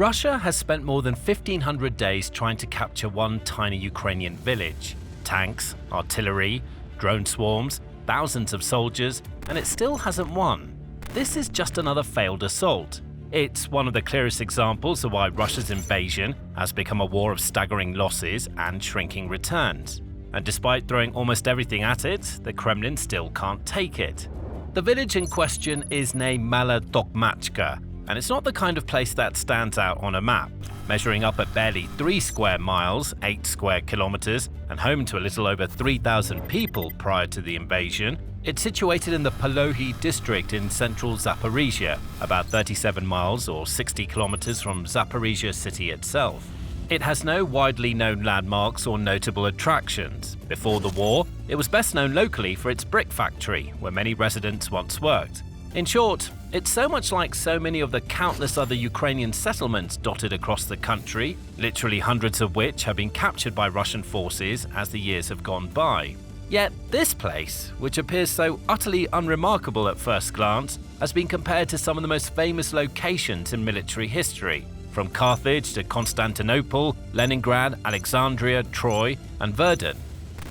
Russia has spent more than 1,500 days trying to capture one tiny Ukrainian village. Tanks, artillery, drone swarms, thousands of soldiers, and it still hasn't won. This is just another failed assault. It's one of the clearest examples of why Russia's invasion has become a war of staggering losses and shrinking returns. And despite throwing almost everything at it, the Kremlin still can't take it. The village in question is named Mala Tokmachka, and it's not the kind of place that stands out on a map. Measuring up at barely 3 square miles, 8 square kilometers, and home to a little over 3,000 people prior to the invasion, it's situated in the Polohi district in central Zaporizhzhia, about 37 miles or 60 kilometers from Zaporizhzhia city itself. It has no widely known landmarks or notable attractions. Before the war, it was best known locally for its brick factory, where many residents once worked. In short, it's so much like so many of the countless other Ukrainian settlements dotted across the country, literally hundreds of which have been captured by Russian forces as the years have gone by. Yet this place, which appears so utterly unremarkable at first glance, has been compared to some of the most famous locations in military history, from Carthage to Constantinople, Leningrad, Alexandria, Troy, and Verdun.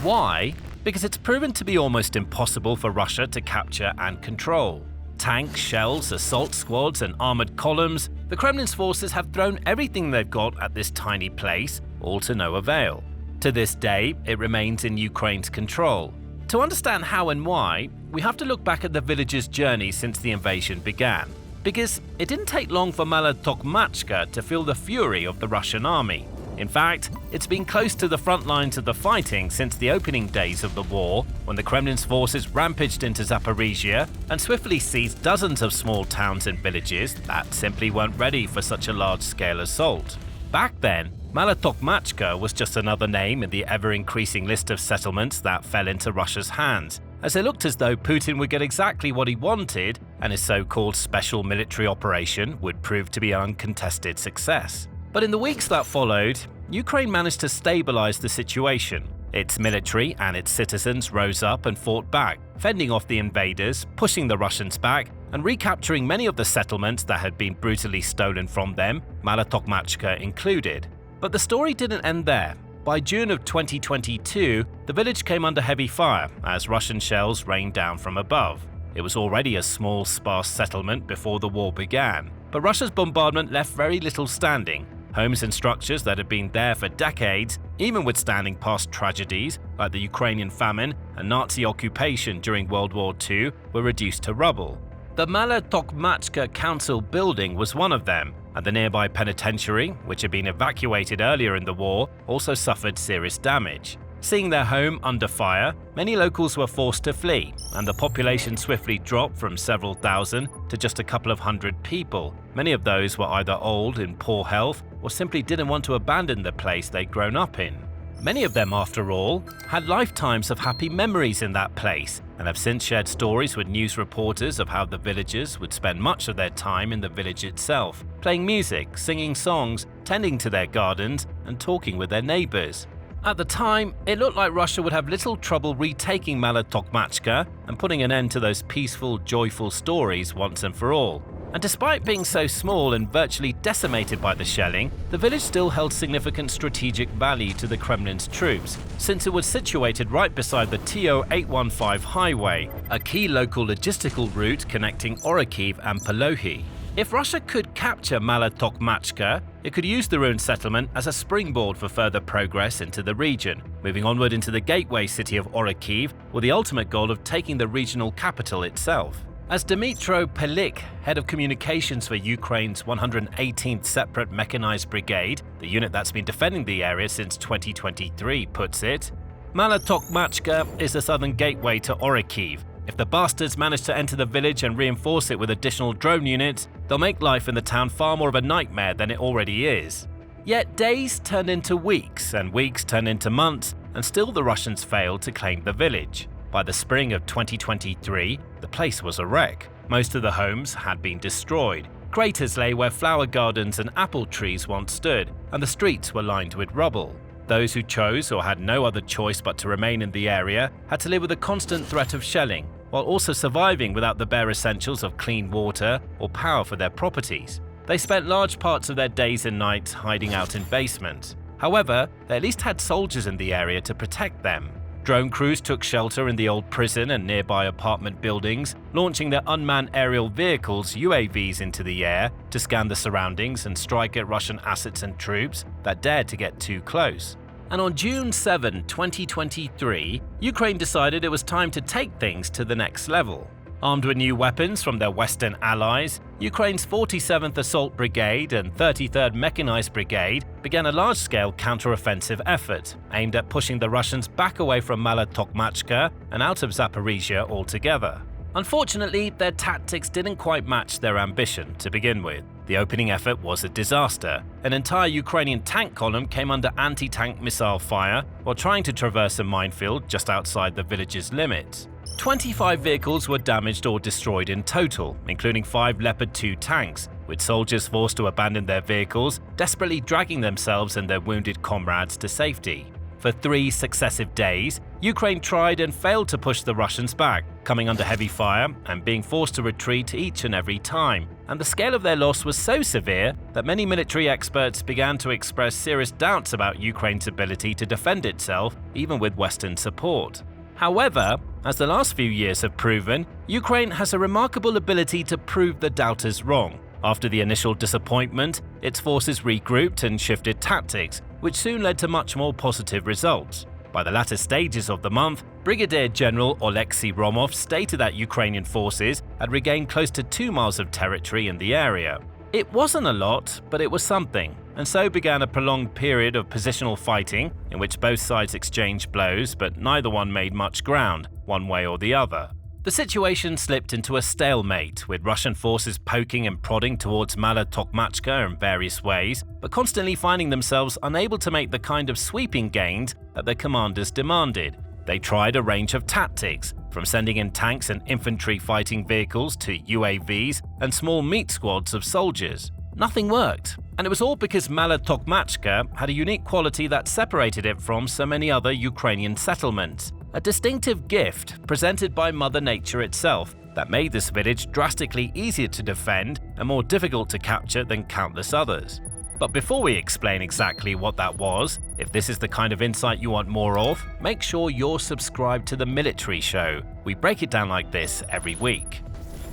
Why? Because it's proven to be almost impossible for Russia to capture and control. Tanks, shells, assault squads, and armored columns, the Kremlin's forces have thrown everything they've got at this tiny place, all to no avail. To this day, it remains in Ukraine's control. To understand how and why, we have to look back at the village's journey since the invasion began. Because it didn't take long for Mala Tokmachka to feel the fury of the Russian army. In fact, it's been close to the front lines of the fighting since the opening days of the war, when the Kremlin's forces rampaged into Zaporizhzhia and swiftly seized dozens of small towns and villages that simply weren't ready for such a large-scale assault. Back then, Mala Tokmachka was just another name in the ever-increasing list of settlements that fell into Russia's hands, as it looked as though Putin would get exactly what he wanted and his so-called special military operation would prove to be an uncontested success. But in the weeks that followed, Ukraine managed to stabilize the situation. Its military and its citizens rose up and fought back, fending off the invaders, pushing the Russians back, and recapturing many of the settlements that had been brutally stolen from them, Mala Tokmachka included. But the story didn't end there. By June of 2022, the village came under heavy fire as Russian shells rained down from above. It was already a small, sparse settlement before the war began, but Russia's bombardment left very little standing. Homes and structures that had been there for decades, even withstanding past tragedies like the Ukrainian famine and Nazi occupation during World War II, were reduced to rubble. The Mala Tokmachka Council building was one of them, and the nearby penitentiary, which had been evacuated earlier in the war, also suffered serious damage. Seeing their home under fire, many locals were forced to flee, and the population swiftly dropped from several thousand to just a couple of hundred people. Many of those were either old, in poor health, or simply didn't want to abandon the place they'd grown up in. Many of them, after all, had lifetimes of happy memories in that place, and have since shared stories with news reporters of how the villagers would spend much of their time in the village itself, playing music, singing songs, tending to their gardens, and talking with their neighbors. At the time, it looked like Russia would have little trouble retaking Mala Tokmachka and putting an end to those peaceful, joyful stories once and for all. And despite being so small and virtually decimated by the shelling, the village still held significant strategic value to the Kremlin's troops, since it was situated right beside the TO-815 highway, a key local logistical route connecting Orikhiv and Polohi. If Russia could capture Mala Tokmachka, it could use the ruined settlement as a springboard for further progress into the region, moving onward into the gateway city of Orikhiv with the ultimate goal of taking the regional capital itself. As Dmytro Pelik, head of communications for Ukraine's 118th Separate Mechanized Brigade, the unit that's been defending the area since 2023, puts it, Mala Tokmachka is the southern gateway to Orikhiv. If the bastards manage to enter the village and reinforce it with additional drone units, they'll make life in the town far more of a nightmare than it already is. Yet days turned into weeks, and weeks turned into months, and still the Russians failed to claim the village. By the spring of 2023, the place was a wreck. Most of the homes had been destroyed. Craters lay where flower gardens and apple trees once stood, and the streets were lined with rubble. Those who chose or had no other choice but to remain in the area had to live with a constant threat of shelling, while also surviving without the bare essentials of clean water or power for their properties. They spent large parts of their days and nights hiding out in basements. However, they at least had soldiers in the area to protect them. Drone crews took shelter in the old prison and nearby apartment buildings, launching their unmanned aerial vehicles (UAVs) into the air to scan the surroundings and strike at Russian assets and troops that dared to get too close. And on June 7, 2023, Ukraine decided it was time to take things to the next level. Armed with new weapons from their Western allies, Ukraine's 47th Assault Brigade and 33rd Mechanized Brigade began a large-scale counteroffensive effort aimed at pushing the Russians back away from Mala Tokmachka and out of Zaporizhzhia altogether. Unfortunately, their tactics didn't quite match their ambition to begin with. The opening effort was a disaster. An entire Ukrainian tank column came under anti-tank missile fire while trying to traverse a minefield just outside the village's limits. 25 vehicles were damaged or destroyed in total, including 5 Leopard 2 tanks, with soldiers forced to abandon their vehicles, desperately dragging themselves and their wounded comrades to safety. For 3 successive days, Ukraine tried and failed to push the Russians back, coming under heavy fire and being forced to retreat each and every time. And the scale of their loss was so severe that many military experts began to express serious doubts about Ukraine's ability to defend itself, even with Western support. However, as the last few years have proven, Ukraine has a remarkable ability to prove the doubters wrong. After the initial disappointment, its forces regrouped and shifted tactics, which soon led to much more positive results. By the latter stages of the month, Brigadier General Oleksiy Romov stated that Ukrainian forces had regained close to 2 miles of territory in the area. It wasn't a lot, but it was something, and so began a prolonged period of positional fighting in which both sides exchanged blows, but neither one made much ground, one way or the other. The situation slipped into a stalemate, with Russian forces poking and prodding towards Mala Tokmachka in various ways, but constantly finding themselves unable to make the kind of sweeping gains that their commanders demanded. They tried a range of tactics, from sending in tanks and infantry fighting vehicles to UAVs and small meat squads of soldiers. Nothing worked, and it was all because Mala Tokmachka had a unique quality that separated it from so many other Ukrainian settlements. A distinctive gift presented by Mother Nature itself that made this village drastically easier to defend and more difficult to capture than countless others. But before we explain exactly what that was, if this is the kind of insight you want more of, make sure you're subscribed to the Military Show. We break it down like this every week.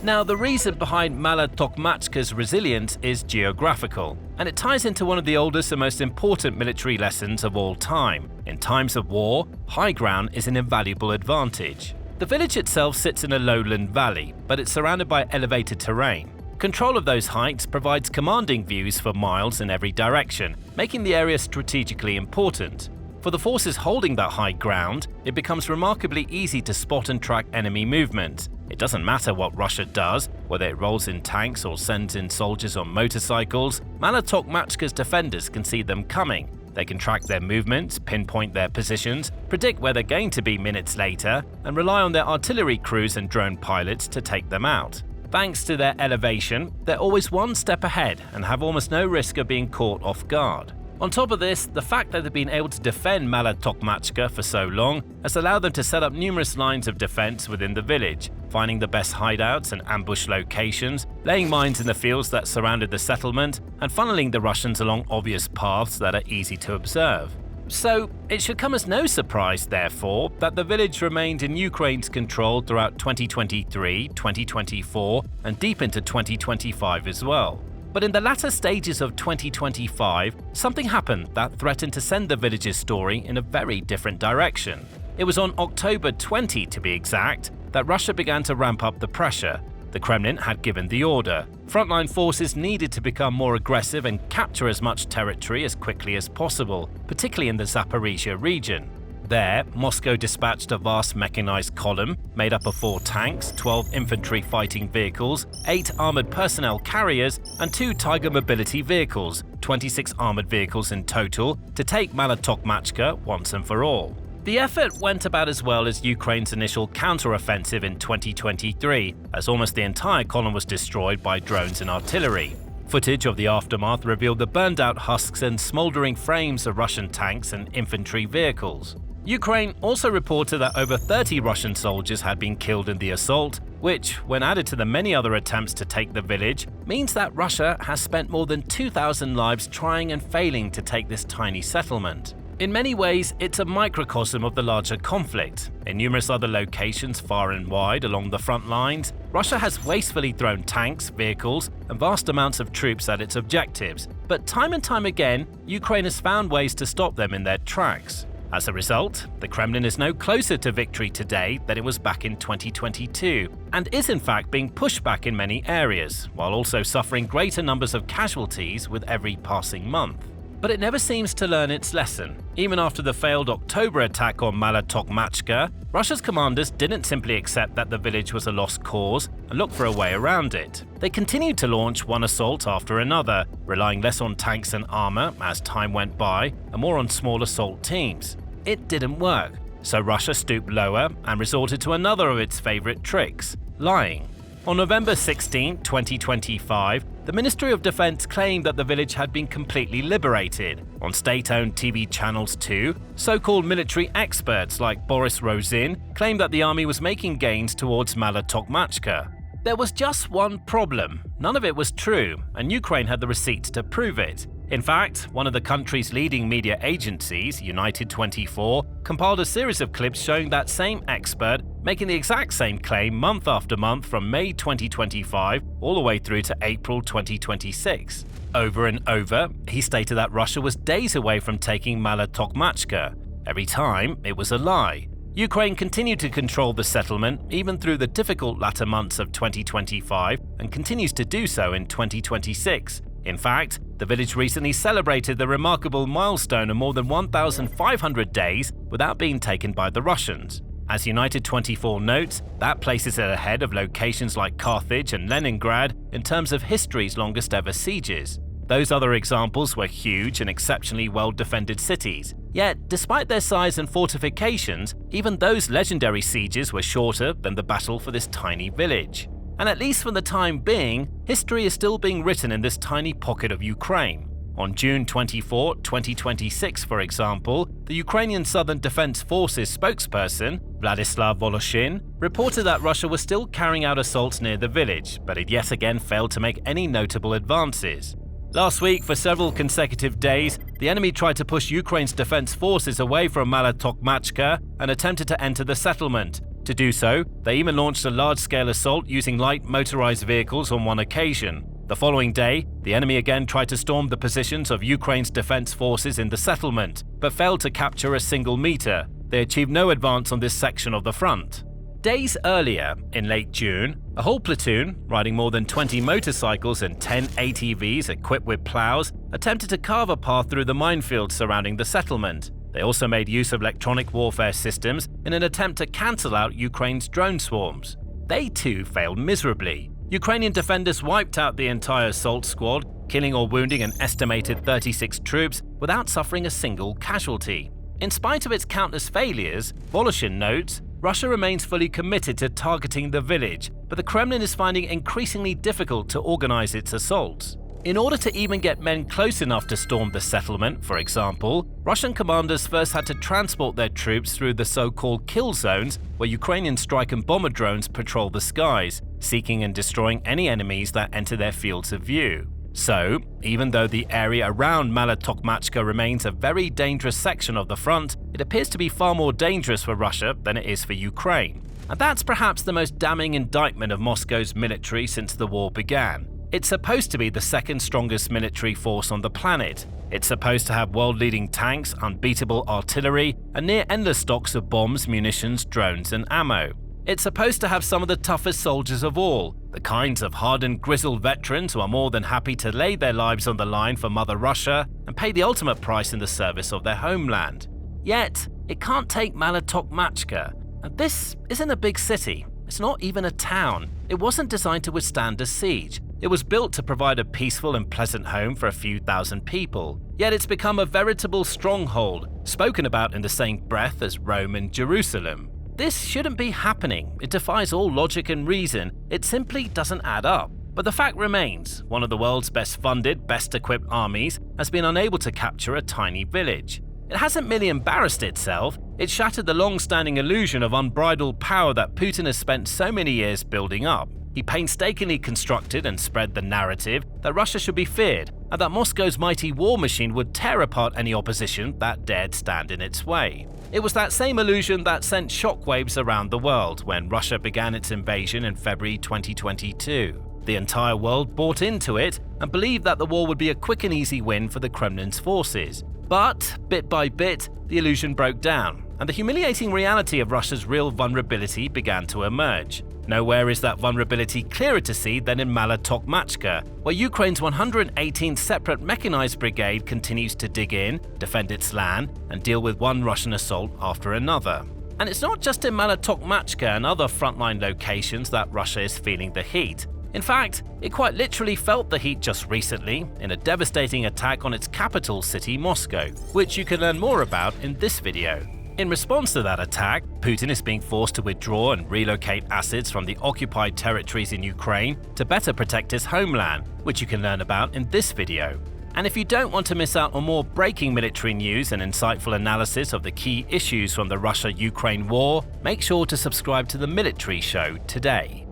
Now, the reason behind Mala Tokmachka's resilience is geographical, and it ties into one of the oldest and most important military lessons of all time. In times of war, high ground is an invaluable advantage. The village itself sits in a lowland valley, but it's surrounded by elevated terrain. Control of those heights provides commanding views for miles in every direction, making the area strategically important. For the forces holding that high ground, it becomes remarkably easy to spot and track enemy movement. It doesn't matter what Russia does, whether it rolls in tanks or sends in soldiers on motorcycles, Mala Tokmachka's defenders can see them coming. They can track their movements, pinpoint their positions, predict where they're going to be minutes later, and rely on their artillery crews and drone pilots to take them out. Thanks to their elevation, they're always one step ahead and have almost no risk of being caught off guard. On top of this, the fact that they've been able to defend Mala Tokmachka for so long has allowed them to set up numerous lines of defense within the village, finding the best hideouts and ambush locations, laying mines in the fields that surrounded the settlement, and funneling the Russians along obvious paths that are easy to observe. So, it should come as no surprise, therefore, that the village remained in Ukraine's control throughout 2023, 2024, and deep into 2025 as well. But in the latter stages of 2025, something happened that threatened to send the village's story in a very different direction. It was on October 20, to be exact, that Russia began to ramp up the pressure. The Kremlin had given the order. Frontline forces needed to become more aggressive and capture as much territory as quickly as possible, particularly in the Zaporizhzhia region. There, Moscow dispatched a vast mechanized column made up of 4 tanks, 12 infantry fighting vehicles, 8 armored personnel carriers, and 2 Tiger mobility vehicles, 26 armored vehicles in total, to take Mala Tokmachka once and for all. The effort went about as well as Ukraine's initial counteroffensive in 2023, as almost the entire column was destroyed by drones and artillery. Footage of the aftermath revealed the burned-out husks and smoldering frames of Russian tanks and infantry vehicles. Ukraine also reported that over 30 Russian soldiers had been killed in the assault, which, when added to the many other attempts to take the village, means that Russia has spent more than 2,000 lives trying and failing to take this tiny settlement. In many ways, it's a microcosm of the larger conflict. In numerous other locations far and wide along the front lines, Russia has wastefully thrown tanks, vehicles, and vast amounts of troops at its objectives, but time and time again, Ukraine has found ways to stop them in their tracks. As a result, the Kremlin is no closer to victory today than it was back in 2022, and is in fact being pushed back in many areas, while also suffering greater numbers of casualties with every passing month. But it never seems to learn its lesson. Even after the failed October attack on Mala Tokmachka, Russia's commanders didn't simply accept that the village was a lost cause and look for a way around it. They continued to launch one assault after another, relying less on tanks and armor as time went by and more on small assault teams. It didn't work, so Russia stooped lower and resorted to another of its favorite tricks: lying. On November 16, 2025, the Ministry of Defense claimed that the village had been completely liberated. On state-owned TV channels too, so-called military experts like Boris Rosin claimed that the army was making gains towards Mala Tokmachka. There was just one problem. None of it was true, and Ukraine had the receipts to prove it. In fact, one of the country's leading media agencies, United 24, compiled a series of clips showing that same expert making the exact same claim month after month from May 2025 all the way through to April 2026. Over and over, he stated that Russia was days away from taking Mala Tokmachka. Every time, it was a lie. Ukraine continued to control the settlement even through the difficult latter months of 2025 and continues to do so in 2026. In fact, the village recently celebrated the remarkable milestone of more than 1,500 days without being taken by the Russians. As United 24 notes, that places it ahead of locations like Carthage and Leningrad in terms of history's longest ever sieges. Those other examples were huge and exceptionally well-defended cities. Yet, despite their size and fortifications, even those legendary sieges were shorter than the battle for this tiny village. And at least for the time being, history is still being written in this tiny pocket of Ukraine. On June 24, 2026, for example, the Ukrainian Southern Defense Forces spokesperson, Vladislav Voloshin, reported that Russia was still carrying out assaults near the village, but had yet again failed to make any notable advances. Last week, for several consecutive days, the enemy tried to push Ukraine's defense forces away from Mala Tokmachka and attempted to enter the settlement. To do so, they even launched a large-scale assault using light motorized vehicles on one occasion. The following day, the enemy again tried to storm the positions of Ukraine's defense forces in the settlement, but failed to capture a single meter. They achieved no advance on this section of the front. Days earlier, in late June, a whole platoon, riding more than 20 motorcycles and 10 ATVs equipped with plows, attempted to carve a path through the minefields surrounding the settlement. They also made use of electronic warfare systems in an attempt to cancel out Ukraine's drone swarms. They too failed miserably. Ukrainian defenders wiped out the entire assault squad, killing or wounding an estimated 36 troops without suffering a single casualty. In spite of its countless failures, Voloshin notes, Russia remains fully committed to targeting the village, but the Kremlin is finding it increasingly difficult to organize its assaults. In order to even get men close enough to storm the settlement, for example, Russian commanders first had to transport their troops through the so-called kill zones where Ukrainian strike and bomber drones patrol the skies, seeking and destroying any enemies that enter their fields of view. So, even though the area around Mala Tokmachka remains a very dangerous section of the front, it appears to be far more dangerous for Russia than it is for Ukraine. And that's perhaps the most damning indictment of Moscow's military since the war began. It's supposed to be the second strongest military force on the planet. It's supposed to have world-leading tanks, unbeatable artillery, and near-endless stocks of bombs, munitions, drones, and ammo. It's supposed to have some of the toughest soldiers of all, the kinds of hardened, grizzled veterans who are more than happy to lay their lives on the line for Mother Russia and pay the ultimate price in the service of their homeland. Yet, it can't take Mala Tokmachka. And this isn't a big city. It's not even a town. It wasn't designed to withstand a siege. It was built to provide a peaceful and pleasant home for a few thousand people. Yet it's become a veritable stronghold, spoken about in the same breath as Rome and Jerusalem. This shouldn't be happening. It defies all logic and reason. It simply doesn't add up. But the fact remains, one of the world's best funded, best equipped armies has been unable to capture a tiny village. It hasn't merely embarrassed itself, it shattered the long-standing illusion of unbridled power that Putin has spent so many years building up. He painstakingly constructed and spread the narrative that Russia should be feared and that Moscow's mighty war machine would tear apart any opposition that dared stand in its way. It was that same illusion that sent shockwaves around the world when Russia began its invasion in February 2022. The entire world bought into it and believed that the war would be a quick and easy win for the Kremlin's forces. But, bit by bit, the illusion broke down, and the humiliating reality of Russia's real vulnerability began to emerge. Nowhere is that vulnerability clearer to see than in Mala Tokmachka, where Ukraine's 118th Separate Mechanized Brigade continues to dig in, defend its land, and deal with one Russian assault after another. And it's not just in Mala Tokmachka and other frontline locations that Russia is feeling the heat. In fact, it quite literally felt the heat just recently in a devastating attack on its capital city, Moscow, which you can learn more about in this video. In response to that attack, Putin is being forced to withdraw and relocate assets from the occupied territories in Ukraine to better protect his homeland, which you can learn about in this video. And if you don't want to miss out on more breaking military news and insightful analysis of the key issues from the Russia-Ukraine war, make sure to subscribe to the Military Show today.